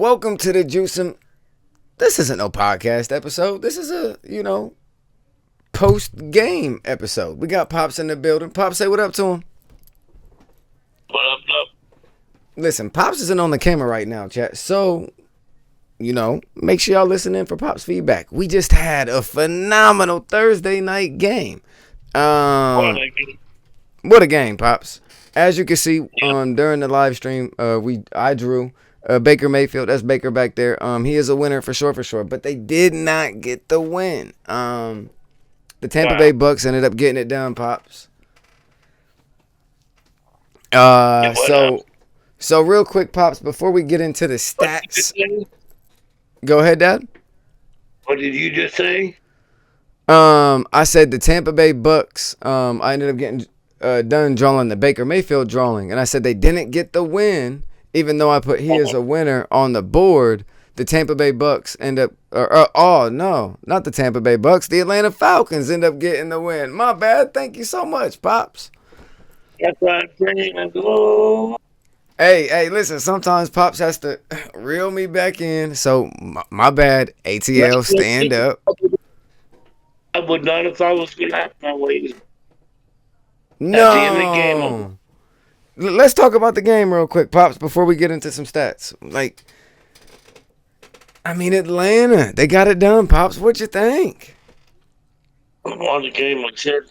welcome to the Juiice. This isn't no podcast episode. This is a, post-game episode. We got Pops in the building. Pops, say what up to him. What up? Listen, Pops isn't on the camera right now, chat. So, make sure y'all listen in for Pops' feedback. We just had a phenomenal Thursday night game. What a game, Pops. As you can see, during the live stream, I drew Baker Mayfield. That's Baker back there. He is a winner for sure. But they did not get the win. The Tampa Bay Bucs ended up getting it done, Pops. So real quick, Pops, before we get into the stats. Go ahead, Dad. What did you just say? I said the Tampa Bay Bucs. I ended up getting done drawing the Baker Mayfield drawing, and I said they didn't get the win, even though I put he as a winner on the board. The Tampa Bay Bucs end up, no, not the Tampa Bay Bucs. The Atlanta Falcons end up getting the win. My bad. Thank you so much, Pops. That's what I'm saying. Hello. Hey, listen. Sometimes Pops has to reel me back in. So my bad. ATL, stand up. I would not have thought it was going to happen that way. No. At the end of the game, let's talk about the game real quick, Pops, before we get into some stats. Atlanta, they got it done, Pops. What you think? on the game, like I said,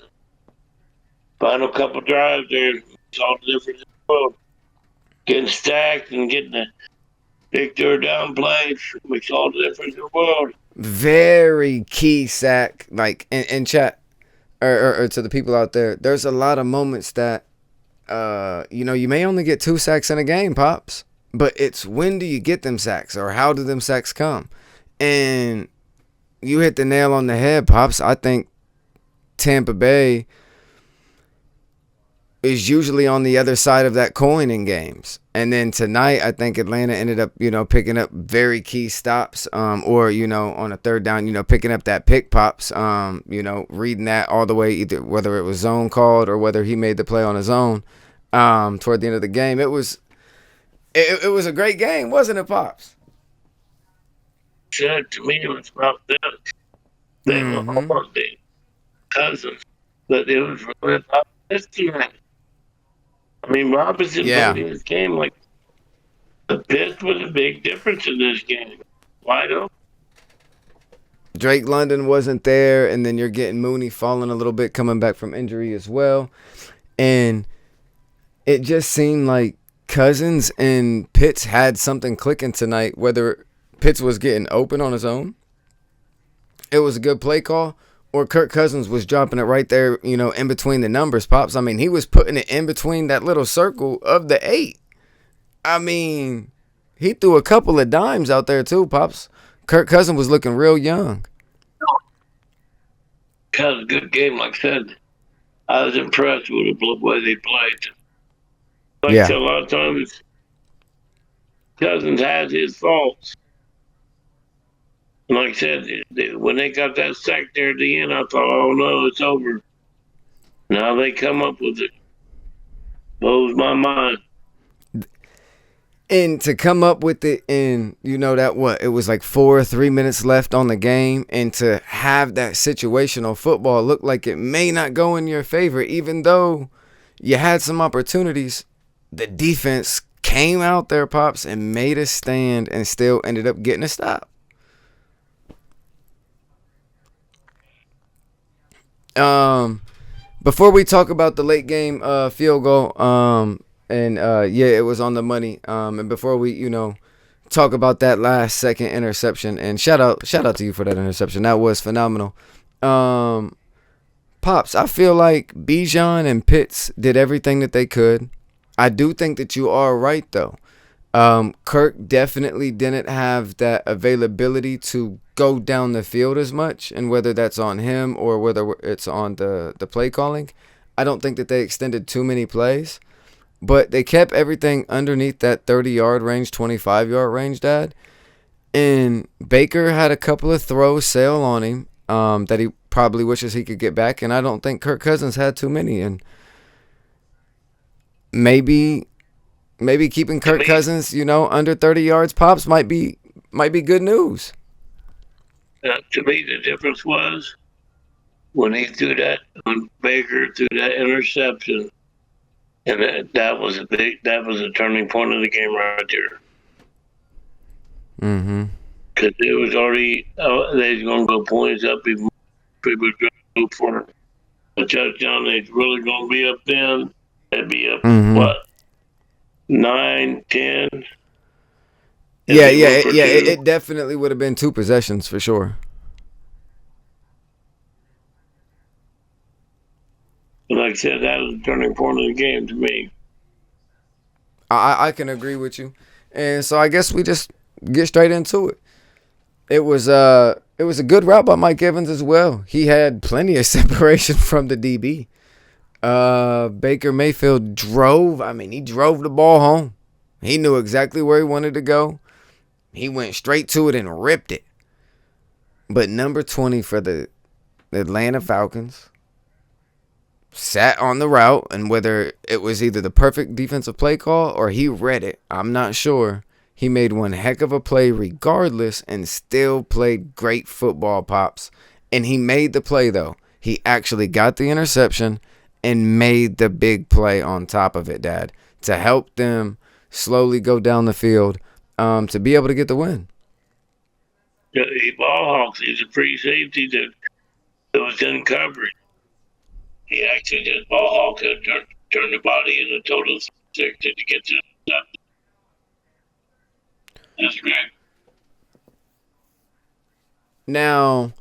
final couple drives there, it's all the difference in the world. Getting stacked and getting the big third down plays makes all the difference in the world. Very key sack, in chat, or to the people out there. There's a lot of moments that, you may only get 2 sacks in a game, Pops. But it's when do you get them sacks, or how do them sacks come? And you hit the nail on the head, Pops. I think Tampa Bay is usually on the other side of that coin in games. And then tonight, I think Atlanta ended up, picking up very key stops, or, on a third down, picking up that pick, Pops, reading that all the way, either whether it was zone called or whether he made the play on his own toward the end of the game. It was a great game, wasn't it, Pops? Said to me, it was about that. They were all the cousins, but it was really about this tonight. Robinson played in this game like the pitch was a big difference in this game. Why don't? Drake London wasn't there, and then you're getting Mooney falling a little bit, coming back from injury as well. And it just seemed like Cousins and Pitts had something clicking tonight, whether Pitts was getting open on his own, it was a good play call, or Kirk Cousins was dropping it right there, in between the numbers, Pops. He was putting it in between that little circle of the 8. He threw a couple of dimes out there too, Pops. Kirk Cousins was looking real young. It was a good game, like I said. I was impressed with the way they played. I said, a lot of times, Cousins has his faults. Like I said, when they got that sack there at the end, I thought, oh no, it's over. Now they come up with it. Blows my mind. And to come up with it in, it was like 4 or 3 minutes left on the game, and to have that situational football look like it may not go in your favor, even though you had some opportunities, the defense came out there, Pops, and made a stand and still ended up getting a stop. Before we talk about the late game field goal, it was on the money. And before we, talk about that last second interception, and shout out to you for that interception. That was phenomenal. Pops, I feel like Bijan and Pitts did everything that they could. I do think that you are right, though. Kirk definitely didn't have that availability to go down the field as much, and whether that's on him or whether it's on the play calling, I don't think that they extended too many plays, but they kept everything underneath that 30-yard range, 25-yard range, Dad. And Baker had a couple of throws sail on him that he probably wishes he could get back, and I don't think Kirk Cousins had too many. And maybe Maybe keeping Kirk Cousins, under 30 yards pops might be good news. To me, the difference was when he threw that, when Baker threw that interception, and that was a turning point of the game right there. Mm-hmm. Because it was already, they was going to go points up. People were going to go for a touchdown. They's really going to be up then. They'd be up, what, 9, 10? Yeah. It definitely would have been 2 possessions for sure. Like I said, that was a turning point of the game to me. I can agree with you. And so I guess we just get straight into it. It was a good route by Mike Evans as well. He had plenty of separation from the DB. Baker Mayfield drove the ball home. He knew exactly where he wanted to go. He went straight to it and ripped it. But number 20 for the Atlanta Falcons sat on the route, and whether it was either the perfect defensive play call or he read it, I'm not sure. He made one heck of a play regardless and still played great football, Pops. And he made the play, though. He actually got the interception and made the big play on top of it, Dad, to help them slowly go down the field to be able to get the win. Yeah, he ball hawks. He's a free safety that was in coverage. He actually did ball hawk and turn the body in a total section to get to the top. That's great. Now,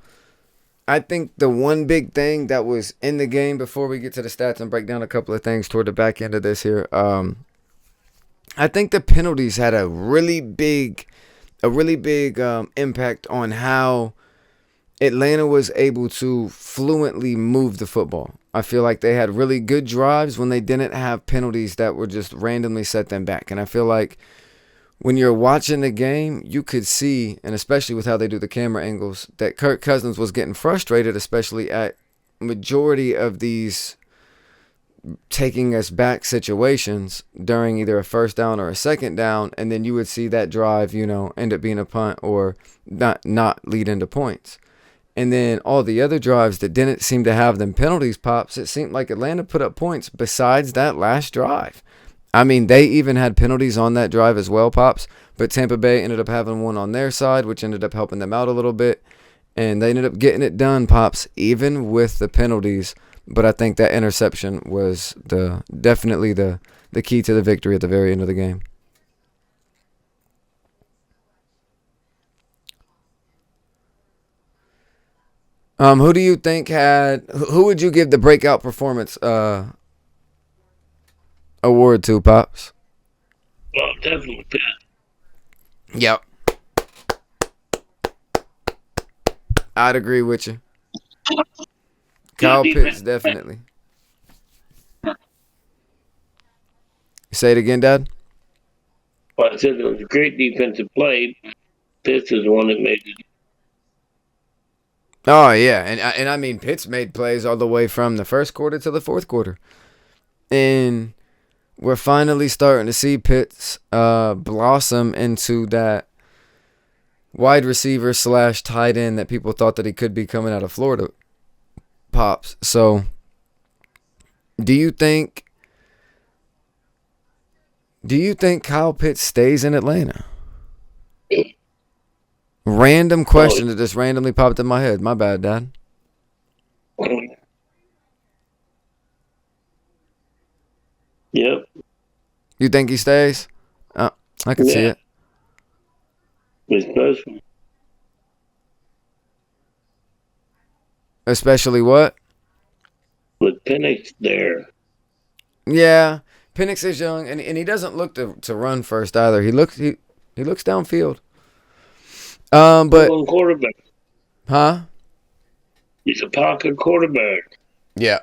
I think the one big thing that was in the game before we get to the stats and break down a couple of things toward the back end of this here, I think the penalties had a really big impact on how Atlanta was able to fluently move the football. I feel like they had really good drives when they didn't have penalties that were just randomly set them back. And I feel like when you're watching the game, you could see, and especially with how they do the camera angles, that Kirk Cousins was getting frustrated, especially at majority of these taking us back situations during either a first down or a second down, and then you would see that drive, end up being a punt or not lead into points. And then all the other drives that didn't seem to have them penalties, Pops, it seemed like Atlanta put up points besides that last drive. I mean, they even had penalties on that drive as well, Pops, but Tampa Bay ended up having one on their side, which ended up helping them out a little bit, and they ended up getting it done, Pops, even with the penalties. But I think that interception was definitely the key to the victory at the very end of the game. Who do you think who would you give the breakout performance award to, Pops? Well, definitely Pitt. Yep. I'd agree with you. Kyle Pitts, definitely. Say it again, Dad? Well, I said it was a great defensive play. Pitts is the one that made it. Oh, yeah. And I mean, Pitts made plays all the way from the first quarter to the fourth quarter. And we're finally starting to see Pitts blossom into that wide receiver / tight end that people thought that he could be coming out of Florida, Pops. So, do you think Kyle Pitts stays in Atlanta? Random question that just randomly popped in my head. My bad, Dad. Yep. You think he stays? I can see it. Especially what? With Penix there. Yeah, Penix is young, and he doesn't look to run first either. He looks downfield. But Quarterback. Huh? He's a pocket quarterback. Yeah.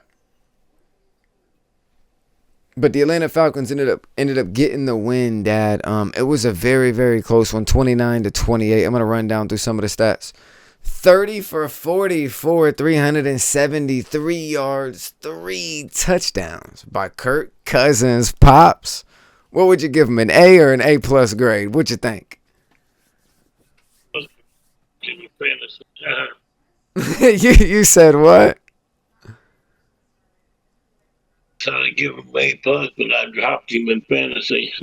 But the Atlanta Falcons ended up getting the win, Dad. It was a very, very close one, 29-28. I'm gonna run down through some of the stats. 30 for 44, 373 yards, 3 touchdowns by Kirk Cousins. Pops, What would you give him, an A or an A plus grade? What you think? you said what? Trying to give him A plus, but I dropped him in fantasy.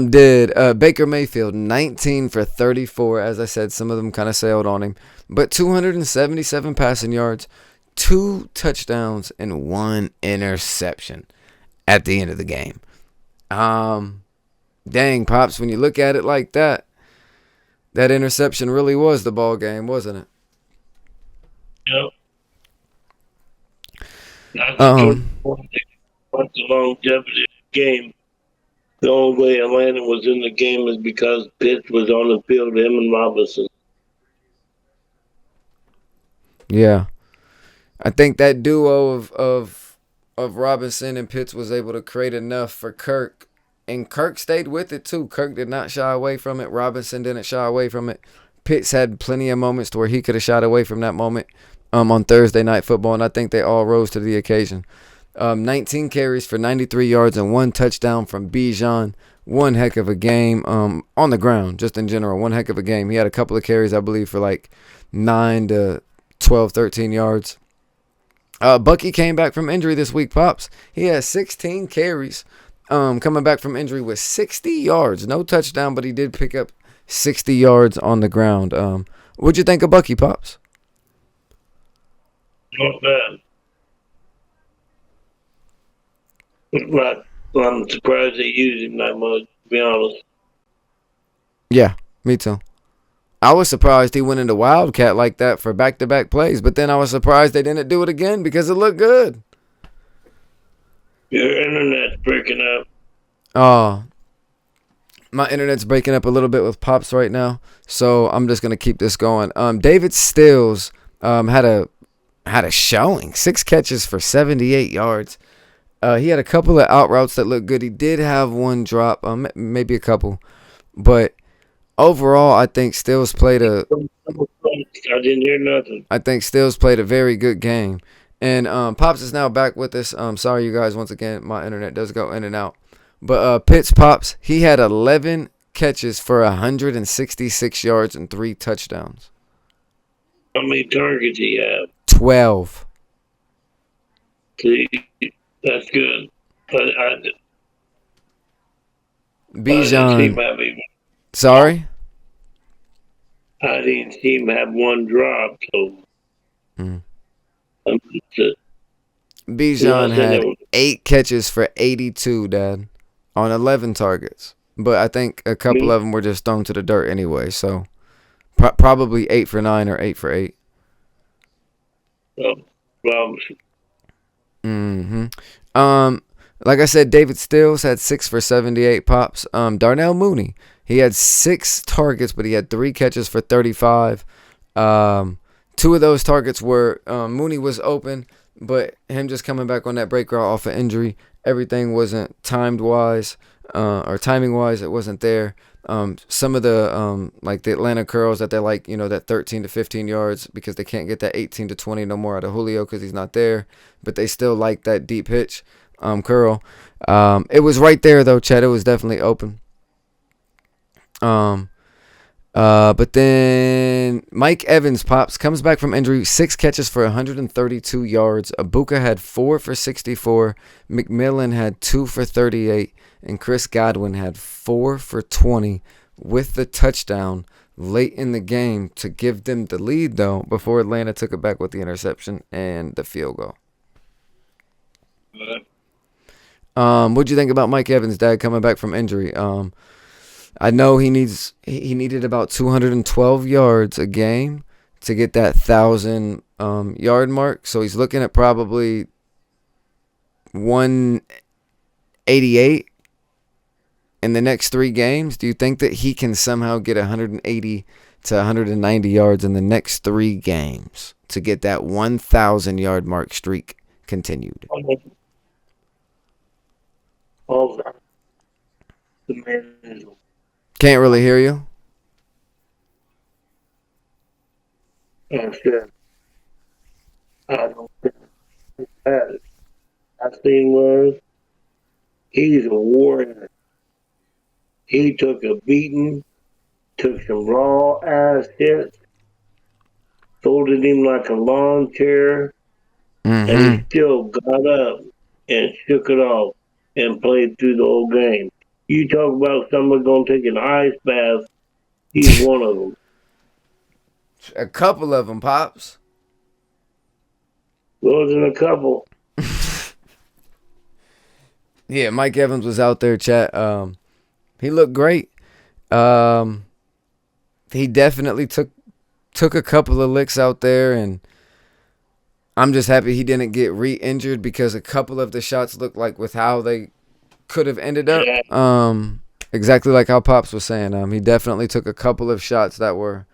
Did Baker Mayfield 19 for 34? As I said, some of them kind of sailed on him, but 277 passing yards, 2 touchdowns, and 1 interception at the end of the game. Dang, Pops, when you look at it like that, that interception really was the ball game, wasn't it? Yep. That's the longevity of the game. The only way Atlanta was in the game is because Pitts was on the field, him and Robinson. Yeah. I think that duo of Robinson and Pitts was able to create enough for Kirk. And Kirk stayed with it too. Kirk did not shy away from it. Robinson didn't shy away from it. Pitts had plenty of moments to where he could have shied away from that moment on Thursday Night Football, and I think they all rose to the occasion. 19 carries for 93 yards and 1 touchdown from Bijan. One heck of a game on the ground, just in general. One heck of a game. He had a couple of carries, I believe, for like 9 to 12, 13 yards. Bucky came back from injury this week, Pops. He has 16 carries coming back from injury with 60 yards. No touchdown, but he did pick up 60 yards on the ground. What'd you think of Bucky, Pops? Not bad. But I'm surprised they used him that much, to be honest. Yeah, me too. I was surprised he went into Wildcat like that for back-to-back plays, but then I was surprised they didn't do it again because it looked good. Your internet's breaking up. Oh, my internet's breaking up a little bit with Pops right now, so I'm just gonna keep this going. David Stills had a showing, 6 catches for 78 yards. He had a couple of out routes that looked good. He did have one drop, maybe a couple, but overall, I think Stills played I didn't hear nothing. I think Stills played a very good game. And Pops is now back with us. Sorry, you guys, once again, my internet does go in and out. But Pitts, Pops, he had 11 catches for 166 yards and 3 touchdowns. How many targets he have? 12. See, that's good. But Bijan. Sorry? I didn't see him have one drop, so. Bijan had 8 catches for 82, Dad, on 11 targets. But I think a couple of them were just thrown to the dirt anyway, so probably 8 for 9 or 8 for 8. Like I said, David Stills had 6 for 78, Pops. Darnell Mooney, he had 6 targets, but he had 3 catches for 35. 2 of those targets were Mooney was open, but him just coming back on that break route off of injury, everything wasn't timing-wise, it wasn't there. Some of the like the Atlanta curls that they're like, that 13 to 15 yards because they can't get that 18 to 20 no more out of Julio because he's not there, but they still like that deep hitch curl. It was right there though, Chad. It was definitely open. But then Mike Evans, Pops, comes back from injury, 6 catches for 132 yards. Abuka had 4 for 64. McMillan had 2 for 38. And Chris Godwin had 4 for 20 with the touchdown late in the game to give them the lead, though, before Atlanta took it back with the interception and the field goal. What'd you think about Mike Evans, Dad, coming back from injury? I know he needed about 212 yards a game to get that 1,000 yard mark. So he's looking at probably 188 in the next 3 games. Do you think that he can somehow get 180 to 190 yards in the next 3 games to get that 1,000 yard mark streak continued? Can't really hear you. I don't think he had it. I seen was he's a warrior. He took a beating, took some raw ass hits, folded him like a lawn chair, and he Mm-hmm. still got up and shook it off and played through the whole game. You talk about someone going to take an ice bath, he's one of them. A couple of them, Pops. Wasn't a couple. Yeah, Mike Evans was out there, chat. He looked great. He definitely took a couple of licks out there, and I'm just happy he didn't get re-injured because a couple of the shots looked like with how they could have ended up. Yeah. Exactly like how Pops was saying. He definitely took a couple of shots that were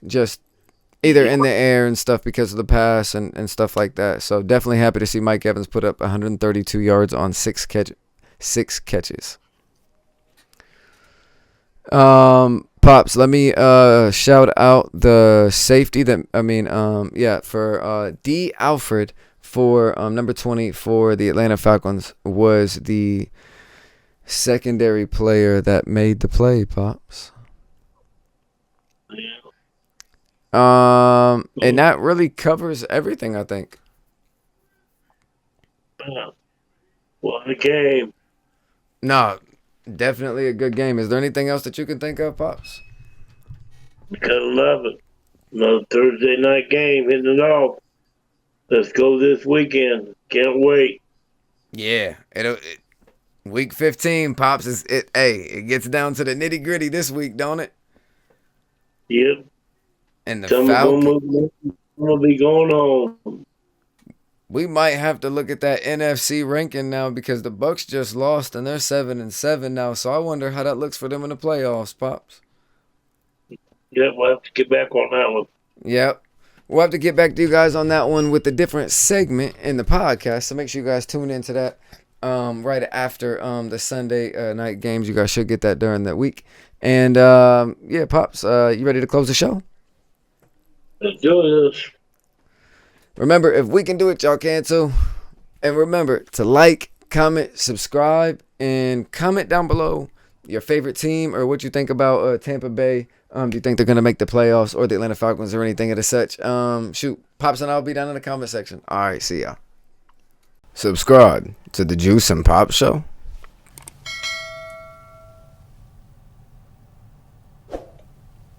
just either in the air and stuff because of the pass and stuff like that. So definitely happy to see Mike Evans put up 132 yards on six catches. Pops, let me shout out the safety for D. Alfred for number 20 for the Atlanta Falcons was the secondary player that made the play, Pops. And that really covers everything, I think. What a game. No, definitely a good game. Is there anything else that you can think of, Pops? Gotta love it. Another Thursday night game hitting it off. Let's go this weekend. Can't wait. Yeah, week 15, Pops it gets down to the nitty gritty this week, don't it? Yep. And the Falcons will be going home. We might have to look at that NFC ranking now because the Bucs just lost and they're 7-7 now. So I wonder how that looks for them in the playoffs, Pops. Yep, we'll have to get back on that one. Yep. We'll have to get back to you guys on that one with a different segment in the podcast. So make sure you guys tune into that right after the Sunday night games. You guys should get that during that week. And Pops, you ready to close the show? Let's do this. Remember, if we can do it, y'all can too. And remember to like, comment, subscribe, and comment down below your favorite team or what you think about Tampa Bay. Do you think they're going to make the playoffs or the Atlanta Falcons or anything of the such? Pops and I'll be down in the comment section. All right, see y'all. Subscribe to the Juice and Pop Show.